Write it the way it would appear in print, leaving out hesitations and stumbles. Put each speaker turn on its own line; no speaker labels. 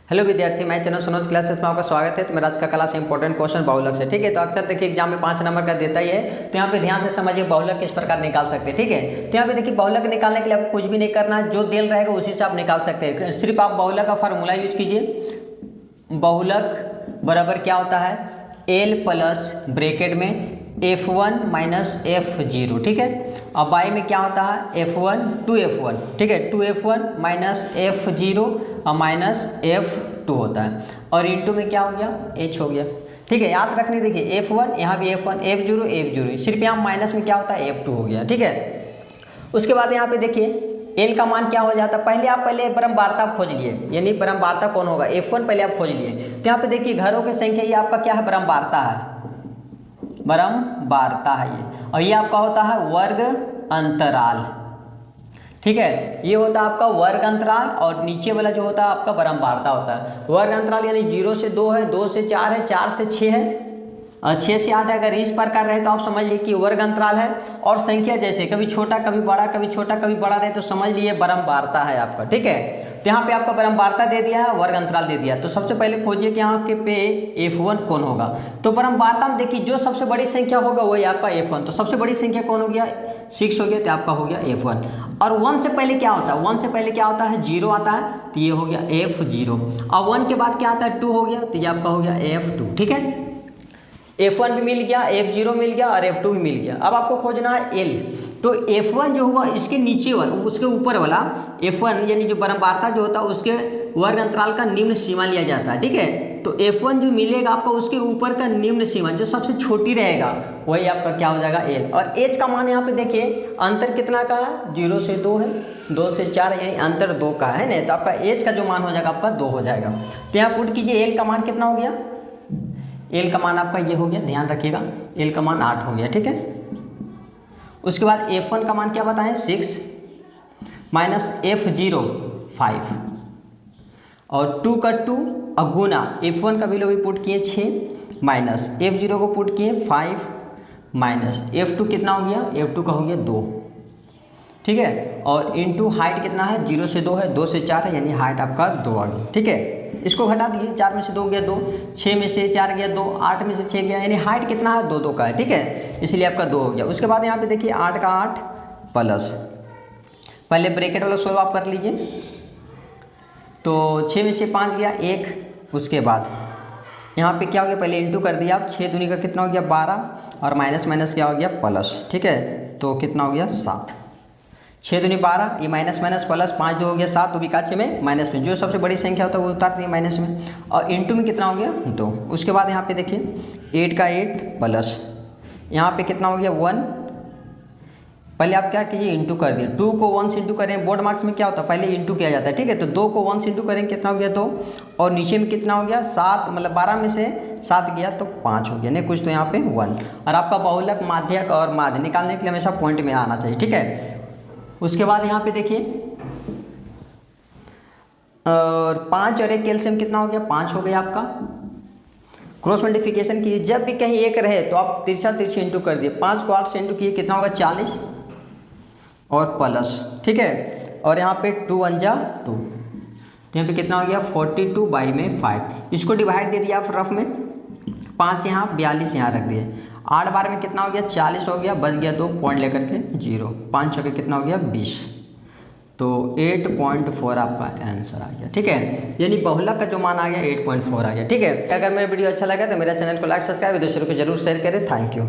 Hello विद्यार्थी, मैं channel Sunoj classes में आपका स्वागत है। तो मेरा आज का क्लास इंपॉर्टेंट क्वेश्चन बहुलक से, ठीक है। तो अक्सर देखिए एग्जाम में 5 नंबर का देता ही है, तो यहाँ पे ध्यान से समझिए बहुलक किस प्रकार निकाल सकते हैं, ठीक है। तो यहाँ पे देखिए बहुलक निकालने के लिए आपको कुछ भी नहीं करना है, जो देल रहेगा उसी से आप निकाल सकते हैं। सिर्फ आप बहुलक का फार्मूला यूज कीजिए। बहुलक बराबर क्या होता है, एल प्लस ब्रैकेट में F1 माइनस F0, ठीक है। अब बाई में क्या होता है, F1 2F1, ठीक है। 2F1 माइनस F0 और माइनस F2 होता है, और इंटू में क्या हो गया, H हो गया, ठीक है। याद रखने देखिए F1 यहाँ भी F1, F0 F0, सिर्फ यहाँ माइनस में क्या होता है, F2 हो गया, ठीक है। उसके बाद यहाँ पे देखिए एल का मान क्या हो जाता है, पहले ब्रह्मवार्ता खोज लिए, यानी ब्रह्मवार्ता कौन होगा, F1 पहले आप खोज लिए। तो यहाँ पे देखिए घरों की संख्या, ये आपका क्या है, ब्रह्मवार्ता है, ब्रह्मवार्ता है ये, और ये आपका होता है वर्ग अंतराल, ठीक है। ये होता है आपका वर्ग अंतराल, और नीचे वाला जो होता है आपका ब्रह्मवार्ता होता है। वर्ग अंतराल यानी 0 से 2 है, 2 से 4 है, 4 से 6 है, और 6 से 8 है। अगर इस प्रकार रहे तो आप समझ लीजिए कि वर्ग अंतराल है। और संख्या जैसे कभी छोटा कभी बड़ा, कभी छोटा कभी बड़ा रहे तो समझ लिए ब्रह्मवार्ता है आपका, ठीक है। तो यहाँ पे आपका ब्रह्मवार्ता दे दिया है, वर्ग अंतराल दे दिया। तो सबसे पहले खोजिए कि यहाँ के पे F1 कौन होगा। तो ब्रह्मवार्ता में देखिए जो सबसे बड़ी संख्या होगा वही आपका F1। तो सबसे बड़ी संख्या कौन हो गया, 6 हो गया, तो आपका हो गया F1। और 1 से पहले क्या होता है, 1 से पहले क्या होता है, 0 आता है, तो ये हो गया F0। और 1 के बाद क्या आता है, 2 हो गया, तो ये आपका हो गया F2, ठीक है। F1 भी मिल गया, F0 मिल गया, और F2 भी मिल गया। अब आपको खोजना है L। तो F1 जो हुआ इसके नीचे वाला, उसके ऊपर वाला F1 यानी जो ब्रह्मवार्ता जो होता है उसके वर्ग अंतराल का निम्न सीमा लिया जाता है, ठीक है। तो F1 जो मिलेगा आपको उसके ऊपर का निम्न सीमा जो सबसे छोटी रहेगा वही आपका क्या हो जाएगा, L। और H का मान यहाँ पे देखिए अंतर कितना का है, 0 से 2 है, 2 से 4 यानी अंतर 2 का है ना। तो आपका H का जो मान हो जाएगा आपका 2 हो जाएगा। तो यहाँ पुट कीजिए L का मान कितना हो गया, एल का मान आपका ये हो गया, ध्यान रखिएगा एल का मान 8 हो गया, ठीक है। उसके बाद F1 का मान क्या बताएं, 6 माइनस F0 5, और 2 का 2 और गुना F1 का वैल्यू भी पुट किए 6 माइनस F0 को पुट किए 5 माइनस F2 कितना हो गया, F2 का हो गया 2, ठीक है। और इनटू हाइट कितना है, 0 से 2 है, 2 से 4 है, यानी हाइट आपका 2 आ गई, ठीक है। इसको घटा दिए, 4 में से 2 गया 2, 6 में से 4 गया 2, 8 में से 6 गया, यानी हाइट कितना है, 2 2 का है, ठीक है। इसलिए आपका 2 हो गया। उसके बाद यहाँ पे देखिए 8 का 8 प्लस, पहले ब्रैकेट वाला सोल्व आप कर लीजिए। तो 6 में से 5 गया 1, उसके बाद यहाँ पे क्या हो गया, पहले इंटू कर दिया आप, 6 दूनी का कितना हो गया 12, और माइनस माइनस क्या हो गया प्लस, ठीक है। तो कितना हो गया 7, 6 दूनी 12, ये माइनस माइनस प्लस, 5 2 हो गया 7, तो भी का 6 में माइनस में, जो सबसे बड़ी संख्या होता है वो उतार दिए माइनस में, और इंटू में कितना हो गया 2। उसके बाद यहाँ पे देखिए 8 का 8 प्लस, यहाँ पे कितना हो गया 1, पहले आप क्या कीजिए इंटू कर दिए, 2 को 1 से इंटू करें, बोर्ड मार्क्स में क्या होता है पहले इंटू किया जाता है, ठीक है। तो 2 को 1 से इंटू करें कितना हो गया 2, और नीचे में कितना हो गया 7, मतलब 12 में से 7 गया तो 5 हो गया, नहीं कुछ तो यहाँ पे 1। और आपका बहुलक माध्यक और माध्य निकालने के लिए हमेशा पॉइंट में आना चाहिए, ठीक है। उसके बाद यहाँ पे देखिए और 5 और 1 कैल्शियम कितना हो गया 5 हो गया आपका। क्रॉस मल्टीप्लिकेशन कीजिए, जब भी कहीं एक रहे तो आप तिरछा तिरछी इंटू कर दिए, 5 को 8 से इंटू किए कितना होगा 40 और प्लस, ठीक है। और यहाँ पे 2 1 जा 2, तो यहाँ पे कितना हो गया 42 बाई में 5, इसको डिवाइड दे दिया आप रफ में, 5 यहाँ 42 यहाँ रख दिए, 8 बार में कितना हो गया 40 हो गया, बच गया 2 पॉइंट लेकर के 0, 5 हो गया कितना हो गया 20, तो 8.4 आपका आंसर आ गया, ठीक है। यानी बहुलक का जो मान आ गया 8.4 आ गया, ठीक है। अगर मेरा वीडियो अच्छा लगा तो मेरा चैनल को लाइक सब्सक्राइब दूसरों को जरूर शेयर करें। Thank you.